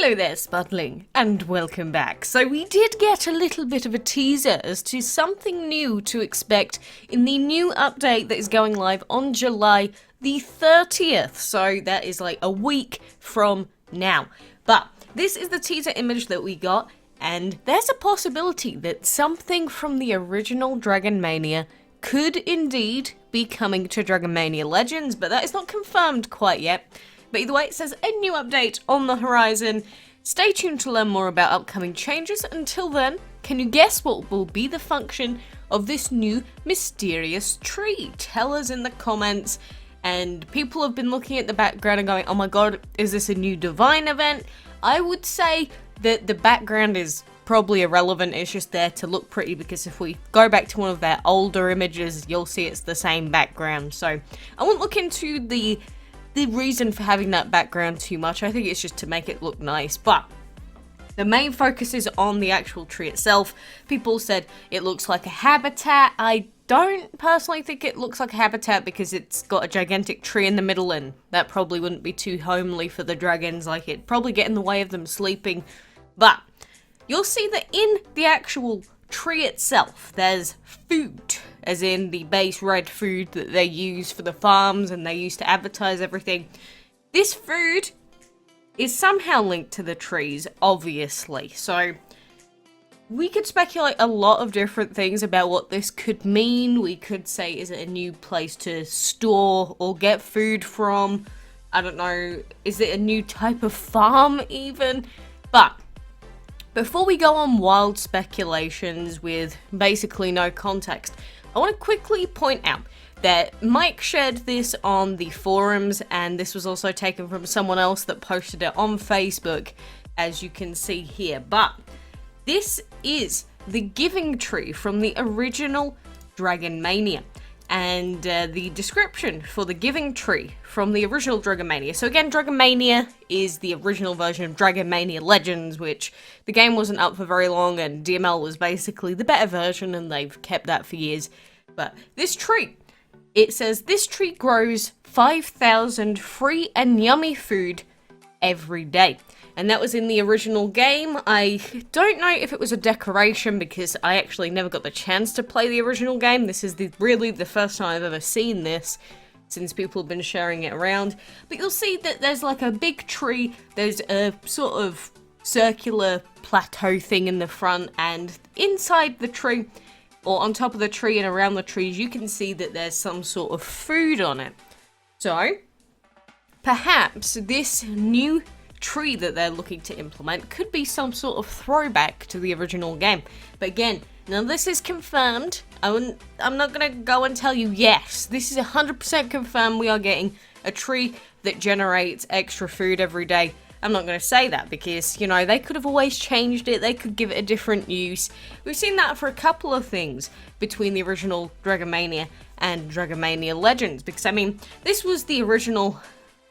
Hello there, Spudling, and welcome back. So we did get a little bit of a teaser as to something new to expect in the new update that is going live on July the 30th. So that is like a week from now. But this is the teaser image that we got, and there's a possibility that something from the original Dragon Mania could indeed be coming to Dragon Mania Legends, but that is not confirmed quite yet. But either way, it says a new update on the horizon. Stay tuned to learn more about upcoming changes. Until then, can you guess what will be the function of this new mysterious tree? Tell us in the comments. And people have been looking at the background and going, oh my god, is this a new Givine event? I would say that the background is probably irrelevant. It's just there to look pretty, because if we go back to one of their older images, you'll see it's the same background. So I won't look into the reason for having that background too much. I think it's just to make it look nice, but the main focus is on the actual tree itself. People said it looks like a habitat. I don't personally think it looks like a habitat because it's got a gigantic tree in the middle, and that probably wouldn't be too homely for the dragons. Like, it'd probably get in the way of them sleeping. But you'll see that in the actual tree itself, there's food, as in the base red food that they use for the farms and they use to advertise everything. This food is somehow linked to the trees, obviously. So we could speculate a lot of different things about what this could mean. We could say, is it a new place to store or get food from? I don't know. Is it a new type of farm even? But before we go on wild speculations with basically no context, I want to quickly point out that Mike shared this on the forums, and this was also taken from someone else that posted it on Facebook, as you can see here. But this is the giving tree from the original Dragon Mania, and the description for the giving tree from the original Dragon Mania. So again, Dragon Mania is the original version of Dragon Mania Legends, which the game wasn't up for very long, and DML was basically the better version, and they've kept that for years. But this tree, it says this tree grows 5,000 free and yummy food every day. And that was in the original game. I don't know if it was a decoration, because I actually never got the chance to play the original game. This is really the first time I've ever seen this, since people have been sharing it around. But you'll see that there's like a big tree, there's a sort of circular plateau thing in the front, and inside the tree, or on top of the tree and around the trees, you can see that there's some sort of food on it. So perhaps this new tree that they're looking to implement could be some sort of throwback to the original game. But again, now this is confirmed. I'm not going to go and tell you, yes, this is 100% confirmed we are getting a tree that generates extra food every day. I'm not going to say that because, you know, they could have always changed it. They could give it a different use. We've seen that for a couple of things between the original Dragon Mania and Dragon Mania Legends. Because, I mean, this was the original,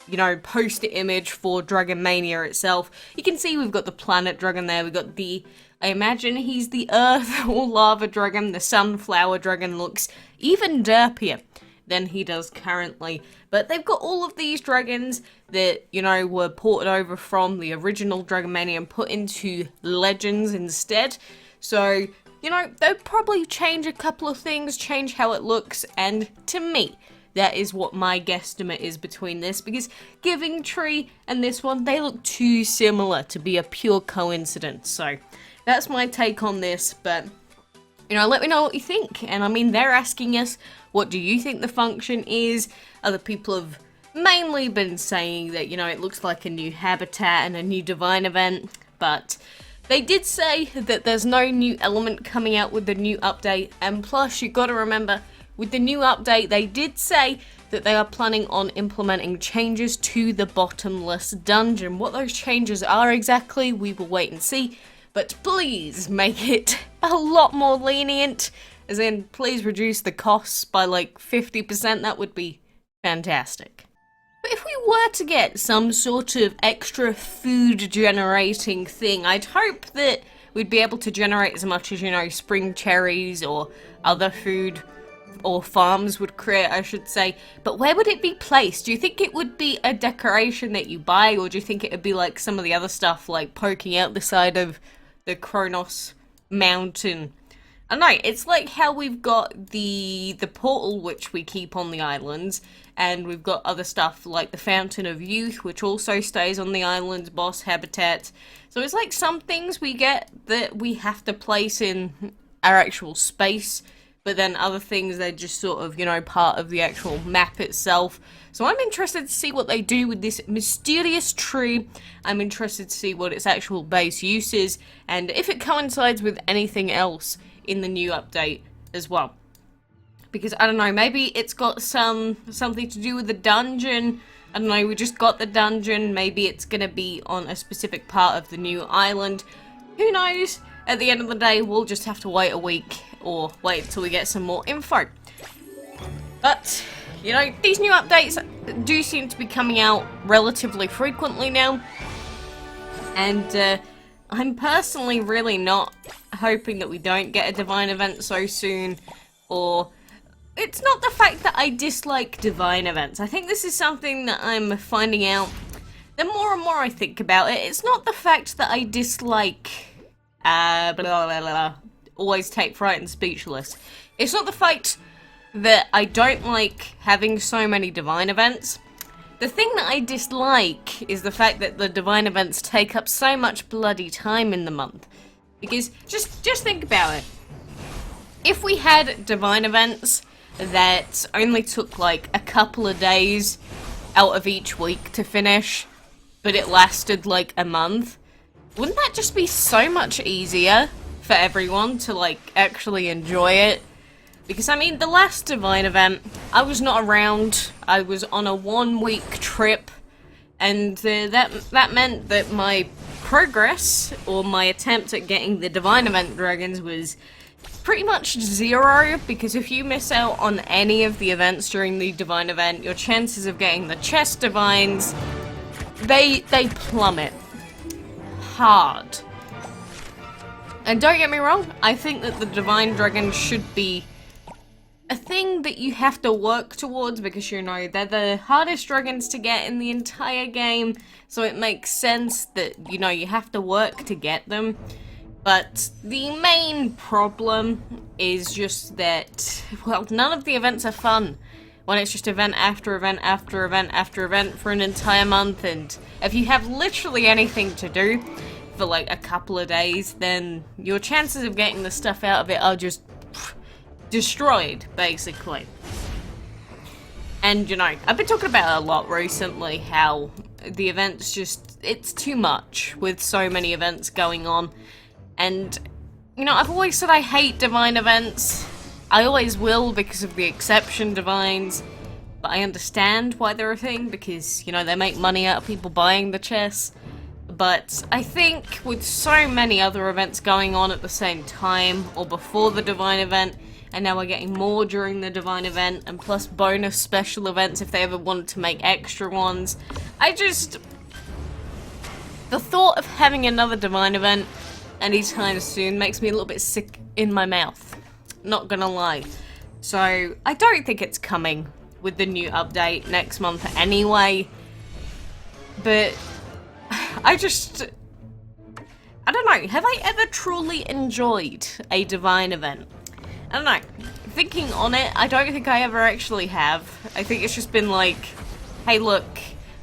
you know, poster image for Dragon Mania itself. You can see we've got the planet dragon there. We've got I imagine he's the earth or lava dragon. The sunflower dragon looks even derpier than he does currently. But they've got all of these dragons that, you know, were ported over from the original Dragon Mania and put into Legends instead. So, you know, they'll probably change a couple of things, change how it looks, and to me, that is what my guesstimate is between this, because Giving Tree and this one, they look too similar to be a pure coincidence. So that's my take on this, but, you know, let me know what you think. And I mean, they're asking us, what do you think the function is? Other people have mainly been saying that, you know, it looks like a new habitat and a new Givine event, but they did say that there's no new element coming out with the new update, and plus, you gotta remember, with the new update, they did say that they are planning on implementing changes to the bottomless dungeon. What those changes are exactly, we will wait and see. But please make it a lot more lenient, as in, please reduce the costs by like 50%, that would be fantastic. But if we were to get some sort of extra food generating thing, I'd hope that we'd be able to generate as much as, you know, spring cherries or other food or farms would create, I should say. But where would it be placed? Do you think it would be a decoration that you buy, or do you think it would be like some of the other stuff, like poking out the side of the Kronos mountain? I don't know, it's like how we've got the portal, which we keep on the islands, and we've got other stuff like the Fountain of Youth, which also stays on the island's boss habitat. So it's like some things we get that we have to place in our actual space, but then other things, they're just sort of, you know, part of the actual map itself. So I'm interested to see what they do with this mysterious tree. I'm interested to see what its actual base use is, and if it coincides with anything else in the new update as well. Because, I don't know, maybe it's got something to do with the dungeon. I don't know, we just got the dungeon. Maybe it's gonna be on a specific part of the new island. Who knows? At the end of the day, we'll just have to wait a week, or wait until we get some more info. But, you know, these new updates do seem to be coming out relatively frequently now. And, I'm personally really not hoping that we don't get a Divine event so soon, or... It's not the fact that I dislike Divine events. I think this is something that I'm finding out the more and more I think about it. It's not the fact that I dislike... blah, blah, blah, blah. Always take fright and speechless. It's not the fact that I don't like having so many Divine events. The thing that I dislike is the fact that the Divine events take up so much bloody time in the month. Because, just think about it. If we had Divine events that only took like a couple of days out of each week to finish, but it lasted like a month, wouldn't that just be so much easier for everyone to like actually enjoy it? Because I mean, the last Divine event, I was not around. I was on a 1-week trip, and that meant that my progress, or my attempt at getting the Divine event dragons, was pretty much zero, because if you miss out on any of the events during the Divine event, your chances of getting the chest divines, they plummet hard. And don't get me wrong, I think that the Divine dragons should be a thing that you have to work towards, because, you know, they're the hardest dragons to get in the entire game, so it makes sense that, you know, you have to work to get them. But the main problem is just that, well, none of the events are fun when it's just event after event after event after event for an entire month, and if you have literally anything to do for like a couple of days, then your chances of getting the stuff out of it are just destroyed, basically. And, you know, I've been talking about it a lot recently, how the events just, it's too much with so many events going on. And, you know, I've always said I hate Divine events. I always will, because of the exception divines. But I understand why they're a thing, because, you know, they make money out of people buying the chests. But I think with so many other events going on at the same time, or before the Divine event, and now we're getting more during the Divine event, and plus bonus special events if they ever wanted to make extra ones, the thought of having another Divine event anytime soon makes me a little bit sick in my mouth. Not gonna lie. So, I don't think it's coming with the new update next month anyway. But, I don't know, have I ever truly enjoyed a Divine event? I don't know. Thinking on it, I don't think I ever actually have. I think it's just been like, hey look,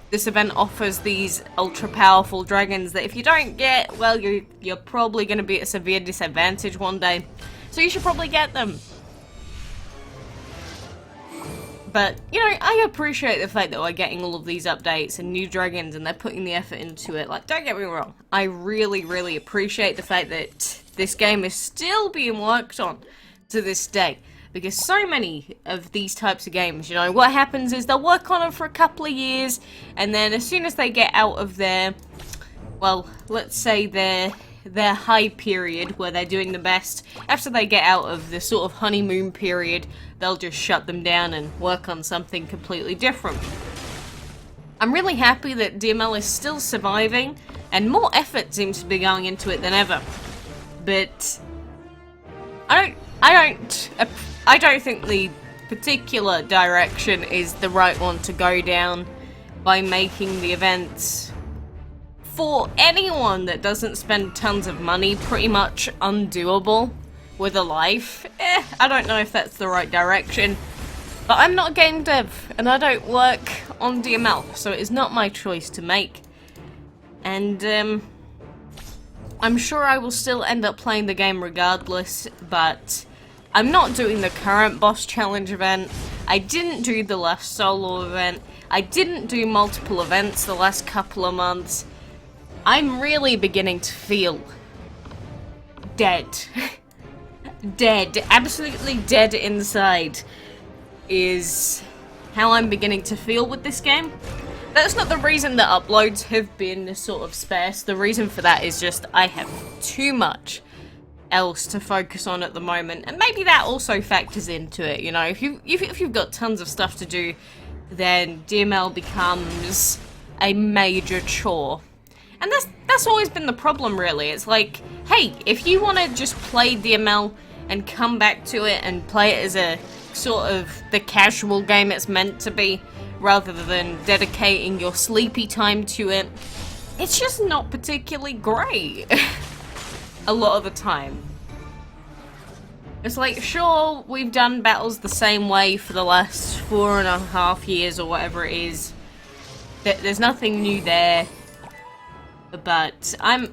this event offers these ultra powerful dragons that if you don't get, well, you're probably going to be at a severe disadvantage one day. So you should probably get them. But, you know, I appreciate the fact that we're getting all of these updates and new dragons and they're putting the effort into it. Like, don't get me wrong. I really, really appreciate the fact that this game is still being worked on to this day. Because so many of these types of games, you know, what happens is they'll work on them for a couple of years, and then as soon as they get out of their, well, let's say their high period where they're doing the best, after they get out of the sort of honeymoon period, they'll just shut them down and work on something completely different. I'm really happy that DML is still surviving, and more effort seems to be going into it than ever. But I don't think the particular direction is the right one to go down by making the events for anyone that doesn't spend tons of money pretty much undoable with a life. I don't know if that's the right direction, but I'm not a game dev and I don't work on DML, so it is not my choice to make. And I'm sure I will still end up playing the game regardless, but I'm not doing the current boss challenge event. I didn't do the last solo event. I didn't do multiple events the last couple of months. I'm really beginning to feel dead. Dead. Absolutely dead inside is how I'm beginning to feel with this game. That's not the reason that uploads have been sort of sparse. The reason for that is just I have too much else to focus on at the moment, and maybe that also factors into it. You know, if you've got tons of stuff to do, then DML becomes a major chore, and that's always been the problem. Really, it's like, hey, if you want to just play DML and come back to it and play it as a sort of the casual game it's meant to be, rather than dedicating your sleepy time to it, it's just not particularly great. A lot of the time. It's like, sure, we've done battles the same way for the last 4.5 years or whatever it is. There's nothing new there. But I'm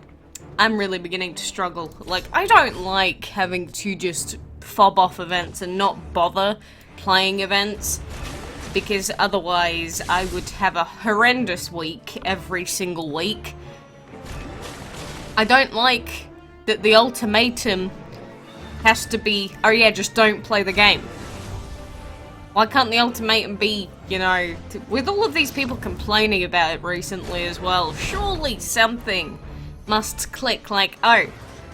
really beginning to struggle. Like, I don't like having to just fob off events and not bother playing events, because otherwise I would have a horrendous week every single week. I don't like that the ultimatum has to be, oh yeah, just don't play the game. Why can't the ultimatum be, you know, with all of these people complaining about it recently as well, surely something must click, like, oh,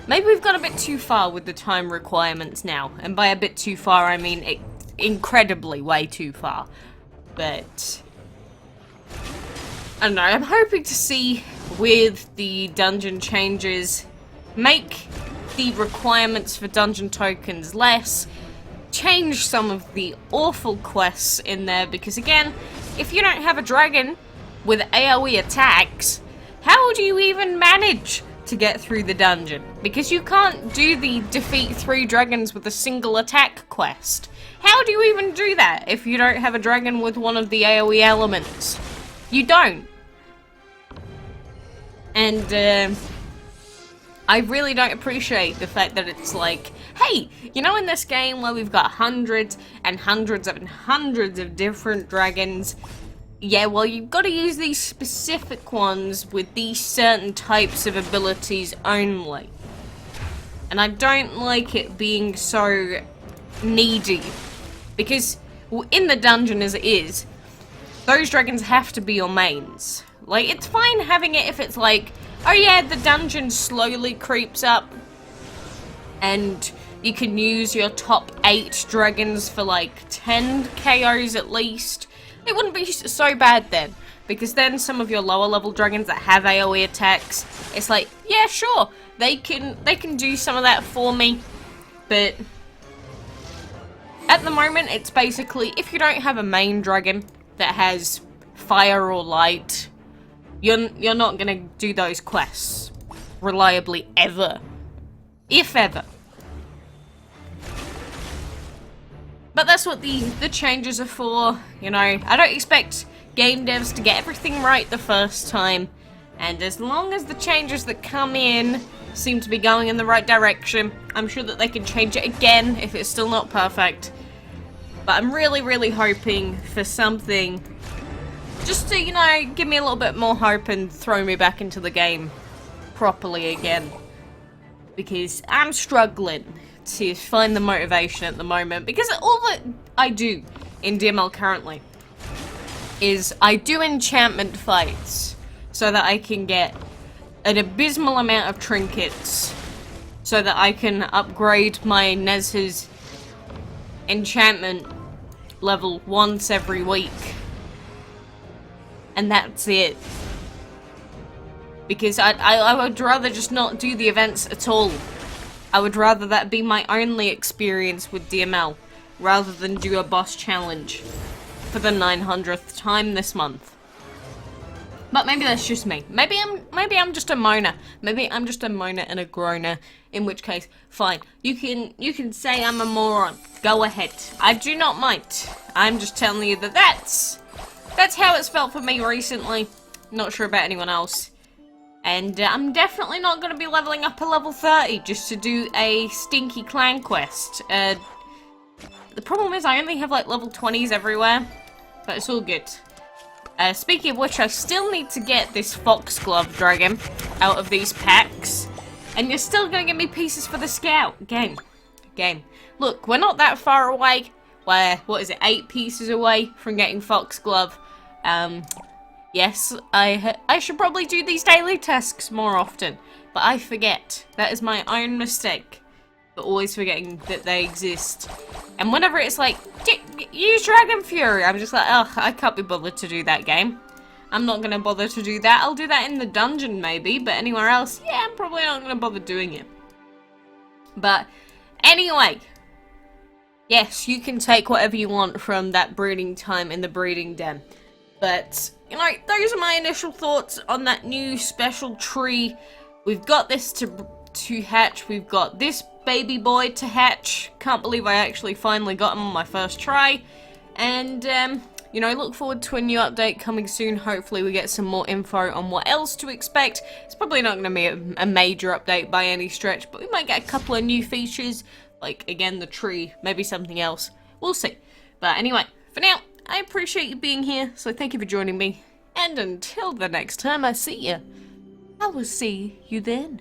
maybe we've gone a bit too far with the time requirements now. And by a bit too far, I mean incredibly way too far. But I don't know, I'm hoping to see with the dungeon changes, make the requirements for dungeon tokens less, change some of the awful quests in there, because again, if you don't have a dragon with AoE attacks, how do you even manage to get through the dungeon? Because you can't do the defeat 3 dragons with a single attack quest. How do you even do that if you don't have a dragon with one of the AoE elements? You don't. And I really don't appreciate the fact that it's like, hey, you know, in this game where we've got hundreds and hundreds and hundreds of different dragons, yeah, well, you've got to use these specific ones with these certain types of abilities only. And I don't like it being so needy, because in the dungeon as it is, those dragons have to be your mains. Like, it's fine having it if it's like, oh yeah, the dungeon slowly creeps up and you can use your top 8 dragons for like 10 KOs at least. It wouldn't be so bad then, because then some of your lower level dragons that have AoE attacks, it's like, yeah, sure, they can do some of that for me. But at the moment, it's basically, if you don't have a main dragon that has fire or light, you're not gonna do those quests reliably ever. If ever. But that's what the changes are for, you know. I don't expect game devs to get everything right the first time, and as long as the changes that come in seem to be going in the right direction, I'm sure that they can change it again if it's still not perfect. But I'm really, really hoping for something just to, you know, give me a little bit more hope and throw me back into the game properly again. Because I'm struggling to find the motivation at the moment, because all that I do in DML currently is I do enchantment fights so that I can get an abysmal amount of trinkets so that I can upgrade my Nezha's enchantment level once every week. And that's it. Because I would rather just not do the events at all. I would rather that be my only experience with DML. rather than do a boss challenge for the 900th time this month. But maybe that's just me. Maybe I'm just a moaner. Maybe I'm just a moaner and a groaner. In which case, fine. You can say I'm a moron. Go ahead. I do not mind. I'm just telling you that that's how it's felt for me recently. Not sure about anyone else. And I'm definitely not going to be leveling up a level 30 just to do a stinky clan quest. The problem is I only have like level 20s everywhere. But it's all good. Speaking of which, I still need to get this foxglove dragon out of these packs. And you're still going to give me pieces for the scout. Game. Look, we're not that far away. We're, what is it, 8 pieces away from getting foxglove. Yes, I should probably do these daily tasks more often. But I forget. That is my own mistake. But always forgetting that they exist. And whenever it's like, use Dragon Fury, I'm just like, ugh, I can't be bothered to do that game. I'm not going to bother to do that. I'll do that in the dungeon maybe, but anywhere else, yeah, I'm probably not going to bother doing it. But anyway, yes, you can take whatever you want from that breeding time in the breeding den. But, you know, those are my initial thoughts on that new special tree. We've got this to hatch. We've got this baby boy to hatch. Can't believe I actually finally got him on my first try. And, you know, look forward to a new update coming soon. Hopefully we get some more info on what else to expect. It's probably not going to be a major update by any stretch, but we might get a couple of new features. Like, again, the tree, maybe something else. We'll see. But anyway, for now, I appreciate you being here, so thank you for joining me. And until the next time I see you, I will see you then.